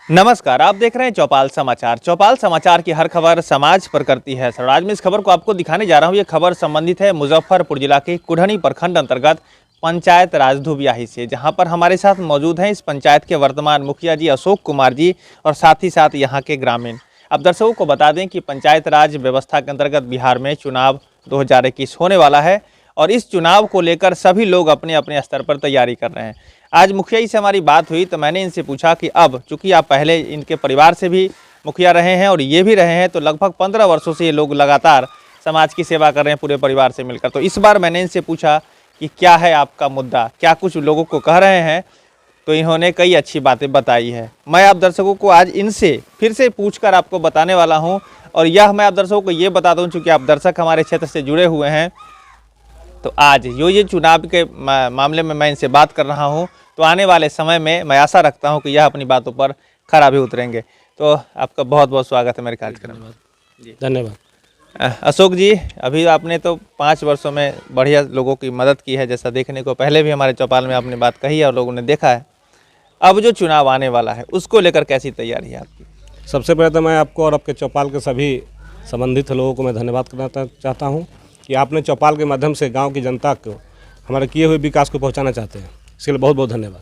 नमस्कार, आप देख रहे हैं चौपाल समाचार। चौपाल समाचार की हर खबर समाज पर करती है असर। आज मैं इस खबर को आपको दिखाने जा रहा हूं। ये खबर संबंधित है मुजफ्फरपुर जिला के कुढ़नी प्रखंड अंतर्गत पंचायत राज धुबियाही से, जहां पर हमारे साथ मौजूद हैं इस पंचायत के वर्तमान मुखिया जी अशोक कुमार जी और साथ ही साथ यहाँ के ग्रामीण। अब दर्शकों को बता दें कि पंचायत राज व्यवस्था के अंतर्गत बिहार में चुनाव 2021 होने वाला है और इस चुनाव को लेकर सभी लोग अपने अपने स्तर पर तैयारी कर रहे हैं। आज मुखिया जी से हमारी बात हुई तो मैंने इनसे पूछा कि अब चूंकि आप पहले इनके परिवार से भी मुखिया रहे हैं और ये भी रहे हैं, तो लगभग 15 वर्षों से ये लोग लगातार समाज की सेवा कर रहे हैं पूरे परिवार से मिलकर। तो इस बार मैंने इनसे पूछा कि क्या है आपका मुद्दा, क्या कुछ लोगों को कह रहे हैं, तो इन्होंने कई अच्छी बातें बताई है। मैं आप दर्शकों को आज इनसे फिर से पूछकर आपको बताने वाला हूँ। और यह मैं आप दर्शकों को ये बता दूँ, चूँकि आप दर्शक हमारे क्षेत्र से जुड़े हुए हैं, तो आज ये चुनाव के मामले में मैं इनसे बात कर रहा हूं, तो आने वाले समय में मैं आशा रखता हूं कि यह अपनी बातों पर खरा भी उतरेंगे। तो आपका बहुत बहुत स्वागत है मेरे कार्यक्रम में। धन्यवाद। अशोक जी, अभी आपने तो 5 वर्षों में बढ़िया लोगों की मदद की है, जैसा देखने को पहले भी हमारे चौपाल में आपने बात कही है और लोगों ने देखा है। अब जो चुनाव आने वाला है उसको लेकर कैसी तैयारी है आपकी? सबसे पहले तो मैं आपको और आपके चौपाल के सभी संबंधित लोगों को मैं धन्यवाद करना चाहता हूं कि आपने चौपाल के माध्यम से गांव की जनता को हमारे किए हुए विकास को पहुंचाना चाहते हैं। इसके लिए बहुत बहुत धन्यवाद।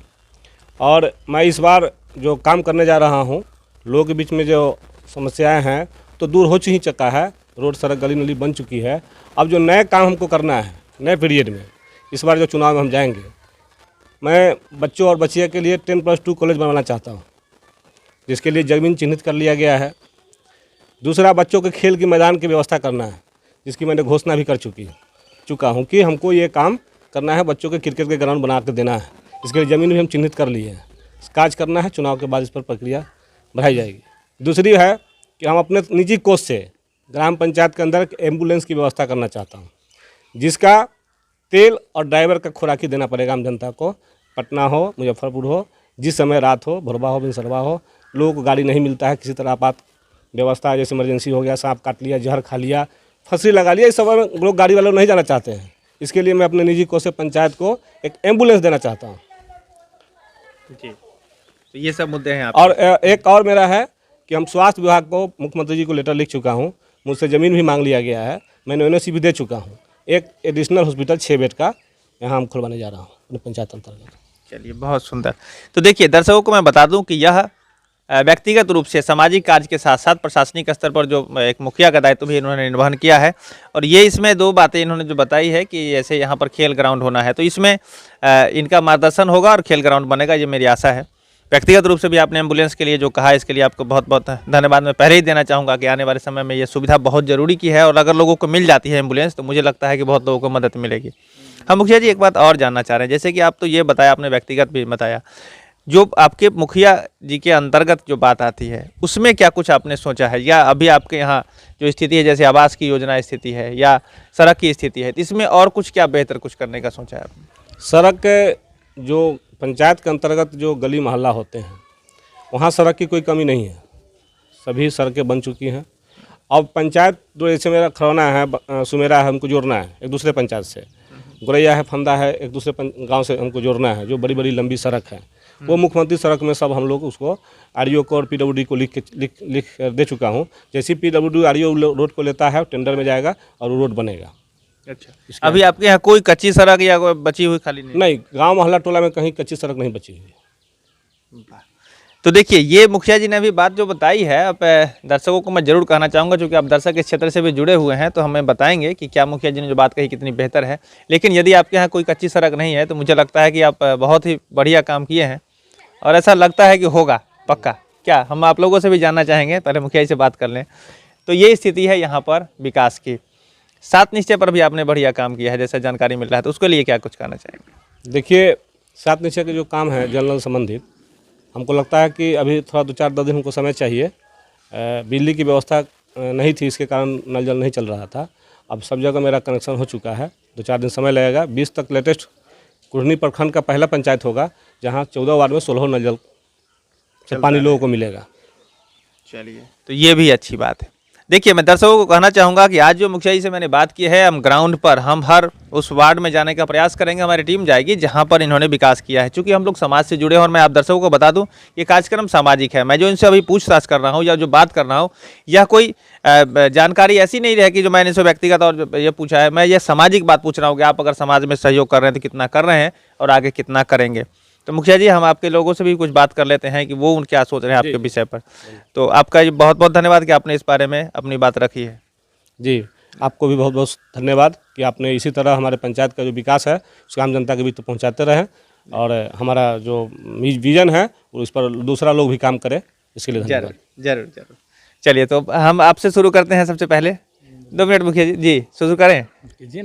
और मैं इस बार जो काम करने जा रहा हूं, लोगों के बीच में जो समस्याएं हैं तो दूर हो ही चुका है। रोड सड़क गली नली बन चुकी है। अब जो नए काम हमको करना है नए पीरियड में, इस बार जो चुनाव में हम जाएंगे, मैं बच्चों और बच्चियों के लिए 10+2 कॉलेज बनवाना चाहता हूँ, जिसके लिए ज़मीन चिन्हित कर लिया गया है। दूसरा, बच्चों के खेल के मैदान की व्यवस्था करना है, जिसकी मैंने घोषणा भी कर चुका हूँ कि हमको ये काम करना है। बच्चों के क्रिकेट के ग्राउंड बना कर देना है, इसके लिए ज़मीन भी हम चिन्हित कर लिए हैं। काज करना है, चुनाव के बाद इस पर प्रक्रिया बढ़ाई जाएगी। दूसरी है कि हम अपने निजी कोष से ग्राम पंचायत के अंदर एम्बुलेंस की व्यवस्था करना चाहता हूँ, जिसका तेल और ड्राइवर का खुराकी देना पड़ेगा आम जनता को। पटना हो, मुजफ्फरपुर हो, जिस समय रात हो, भोरबा हो, बिनसरवा हो, लोगों को गाड़ी नहीं मिलता है, किसी तरह आपात व्यवस्था, जैसे इमरजेंसी हो गया, सांप काट लिया, जहर खा लिया, फंसी लगा लिया, इस समय लोग गाड़ी वालों नहीं जाना चाहते हैं। इसके लिए मैं अपने निजी कोष से पंचायत को एक एम्बुलेंस देना चाहता हूँ जी, तो ये सब मुद्दे हैं आप। और एक और मेरा है कि हम स्वास्थ्य विभाग को, मुख्यमंत्री जी को लेटर लिख चुका हूँ, मुझसे ज़मीन भी मांग लिया गया है, मैंने एनओसी भी दे चुका हूँ। एक एडिशनल हॉस्पिटल 6 बेड का यहाँ हम खुलवाने जा रहा हूँ अपने पंचायत अंतर्गत। चलिए, बहुत सुंदर। तो देखिए दर्शकों को मैं बता दूं कि यह व्यक्तिगत रूप से सामाजिक कार्य के साथ साथ प्रशासनिक स्तर पर जो एक मुखिया का दायित्व भी इन्होंने निर्वहन किया है। और ये इसमें 2 बातें इन्होंने जो बताई है कि जैसे यहाँ पर खेल ग्राउंड होना है, तो इसमें इनका मार्गदर्शन होगा और खेल ग्राउंड बनेगा, ये मेरी आशा है। व्यक्तिगत रूप से भी आपने एम्बुलेंस के लिए जो कहा, इसके लिए आपको बहुत बहुत धन्यवाद मैं पहले ही देना चाहूँगा कि आने वाले समय में ये सुविधा बहुत ज़रूरी की है और अगर लोगों को मिल जाती है एम्बुलेंस, तो मुझे लगता है कि बहुत लोगों को मदद मिलेगी। हाँ मुखिया जी, एक बात और जानना चाह रहे हैं, जैसे कि आप तो ये बताया, आपने व्यक्तिगत भी बताया, जो आपके मुखिया जी के अंतर्गत जो बात आती है उसमें क्या कुछ आपने सोचा है, या अभी आपके यहाँ जो स्थिति है, जैसे आवास की योजना स्थिति है या सड़क की स्थिति है, तो इसमें और कुछ क्या बेहतर कुछ करने का सोचा है आपने? सड़क के जो पंचायत के अंतर्गत जो गली मोहल्ला होते हैं, वहाँ सड़क की कोई कमी नहीं है, सभी सड़कें बन चुकी हैं। अब पंचायत जो जैसे मेरा खरौना है, सुमेरा है, हमको जोड़ना है एक दूसरे पंचायत से, गोरैया है, फंदा है, एक दूसरे गांव से हमको जोड़ना है। जो बड़ी बड़ी लंबी सड़क है, वो मुख्यमंत्री सड़क में सब हम लोग उसको आरईओ को और पीडब्ल्यूडी को लिख दे चुका हूँ। जैसे पीडब्ल्यूडी आरईओ रोड को लेता है, टेंडर में जाएगा और वो रोड बनेगा। अच्छा, अभी आपके यहाँ कोई कच्ची सड़क या कोई बची हुई खाली नहीं, गाँव मोहल्ला टोला में कहीं कच्ची सड़क नहीं बची हुई। तो देखिए, ये मुखिया जी ने अभी बात जो बताई है, अब दर्शकों को मैं जरूर कहना चाहूँगा, क्योंकि आप दर्शक इस क्षेत्र से भी जुड़े हुए हैं, तो हमें बताएंगे कि क्या मुखिया जी ने जो बात कही कितनी बेहतर है। लेकिन यदि आपके यहाँ कोई कच्ची सड़क नहीं है, तो मुझे लगता है कि आप बहुत ही बढ़िया काम किए हैं और ऐसा लगता है कि होगा पक्का। क्या हम आप लोगों से भी जानना चाहेंगे, पहले मुखिया जी से बात कर लें। तो ये स्थिति है यहाँ पर विकास की। 7 निश्चय पर भी आपने बढ़िया काम किया है, जैसा जानकारी मिल रहा है, तो उसके लिए क्या कुछ कहना चाहेंगे? देखिए, 7 निश्चय के जो काम है जल नल संबंधित, हमको लगता है कि अभी थोड़ा 2-4 दिन हमको समय चाहिए। बिजली की व्यवस्था नहीं थी, इसके कारण नल जल नहीं चल रहा था। अब सब जगह मेरा कनेक्शन हो चुका है, 2-4 दिन समय लगेगा। 20 तक लेटेस्ट कुढ़नी प्रखंड का पहला पंचायत होगा जहां 14 वार्ड में 16 नल जल से पानी लोगों को मिलेगा। चलिए, तो ये भी अच्छी बात है। देखिए, मैं दर्शकों को कहना चाहूँगा कि आज जो मुखिया जी से मैंने बात की है, हम ग्राउंड पर हम हर उस वार्ड में जाने का प्रयास करेंगे, हमारी टीम जाएगी जहाँ पर इन्होंने विकास किया है। चूँकि हम लोग समाज से जुड़े हैं और मैं आप दर्शकों को बता दूँ, ये कार्यक्रम सामाजिक है। मैं जो इनसे अभी पूछताछ कर रहा हूँ या जो बात कर रहा हूँ, यह कोई जानकारी ऐसी नहीं रहे कि जो मैंने इनसे व्यक्तिगत और ये पूछा है। मैं ये सामाजिक बात पूछ रहा हूँ कि आप अगर समाज में सहयोग कर रहे हैं तो कितना कर रहे हैं और आगे कितना करेंगे। तो मुखिया जी, हम आपके लोगों से भी कुछ बात कर लेते हैं कि वो उन क्या सोच रहे हैं आपके विषय पर। तो आपका ये बहुत बहुत धन्यवाद कि आपने इस बारे में अपनी बात रखी है। जी, आपको भी बहुत बहुत धन्यवाद कि आपने इसी तरह हमारे पंचायत का जो विकास है उसको आम जनता के बीच तक पहुंचाते रहें, और हमारा जो विजन है उस पर दूसरा लोग भी काम करे, इसके लिए धन्यवाद। जरूर जरूर। चलिए, तो हम आपसे शुरू करते हैं। सबसे पहले 2 मिनट मुखिया जी शुरू करें।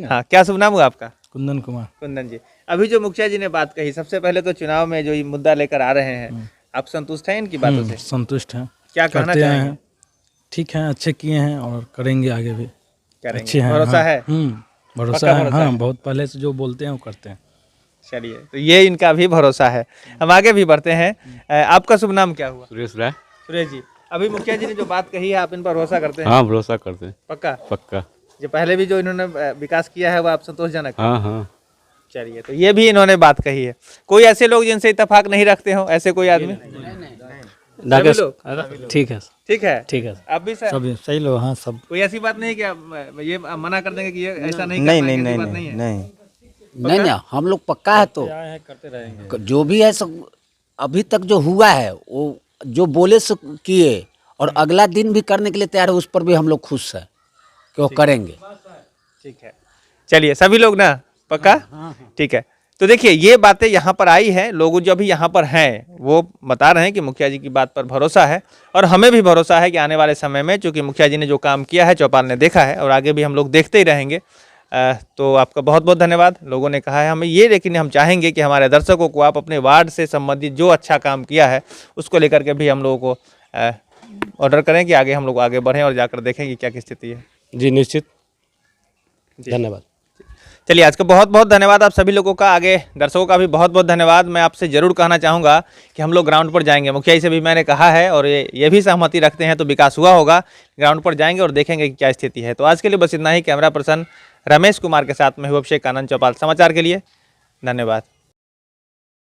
हाँ, क्या शुभ नाम हुआ आपका? कुंदन कुमार। कुंदन जी, अभी जो मुखिया जी ने बात कही, सबसे पहले तो चुनाव में जो ये मुद्दा लेकर आ रहे हैं, आप संतुष्ट हैं इनकी बातों से? संतुष्ट हैं, क्या कहना करते चाहेंगे? हैं, ठीक है, अच्छे किए हैं और करेंगे आगे भी। करेंगे, अच्छे हैं, भरोसा हाँ, है? भरोसा पक्का है, भरोसा हाँ, है? बहुत पहले से जो बोलते हैं वो करते हैं। चलिए, तो ये इनका भी भरोसा है। हम आगे भी बढ़ते हैं। आपका शुभ नाम क्या हुआ? सुरेश राय। सुरेश जी, अभी मुखिया जी ने जो बात कही है, आप इन पर भरोसा करते हैं? हाँ, भरोसा करते हैं। पक्का? पक्का। जो पहले भी जो इन्होंने विकास किया है वो आप संतोषजनक है? हाँ हाँ। चलिए, तो ये भी इन्होंने बात कही है। कोई ऐसे लोग जिनसे इत्तेफाक नहीं रखते हो, ऐसे कोई आदमी? सभी लोग? ठीक है, ठीक है, ठीक है, आप भी सर? सब सही लोग, हाँ, सब। कोई ऐसी बात नहीं कि आप ये मना कर देंगे कि ये ऐसा नहीं नहीं करना है, नहीं ऐसी नहीं बात नहीं है? नहीं नहीं हम लोग पक्का है तो करते रहेंगे। जो भी है सब अभी तक जो हुआ है वो जो बोले सो किए, और अगला दिन भी करने के लिए तैयार है, उस पर भी हम लोग खुश है कि वो करेंगे। ठीक है, चलिए, सभी लोग ना पक्का? ठीक है। तो देखिए, ये बातें यहाँ पर आई हैं, लोग जो अभी यहाँ पर हैं वो बता रहे हैं कि मुखिया जी की बात पर भरोसा है, और हमें भी भरोसा है कि आने वाले समय में, चूँकि मुखिया जी ने जो काम किया है चौपाल ने देखा है, और आगे भी हम लोग देखते ही रहेंगे। तो आपका बहुत बहुत धन्यवाद। लोगों ने कहा है हमें ये, लेकिन हम चाहेंगे कि हमारे दर्शकों को आप अपने वार्ड से संबंधित जो अच्छा काम किया है उसको लेकर के भी हम लोगों को ऑर्डर करें कि आगे हम लोग आगे बढ़ें और जाकर देखें कि क्या की स्थिति है। जी निश्चित, धन्यवाद। चलिए, आज का बहुत बहुत धन्यवाद आप सभी लोगों का। आगे दर्शकों का भी बहुत बहुत धन्यवाद। मैं आपसे ज़रूर कहना चाहूँगा कि हम लोग ग्राउंड पर जाएंगे। मुखिया जी से भी मैंने कहा है और ये भी सहमति रखते हैं, तो विकास हुआ होगा। ग्राउंड पर जाएंगे और देखेंगे कि क्या स्थिति है। तो आज के लिए बस इतना ही। कैमरा पर्सन रमेश कुमार के साथ में हूँ अभिषेक आनंद, चौपाल समाचार के लिए। धन्यवाद।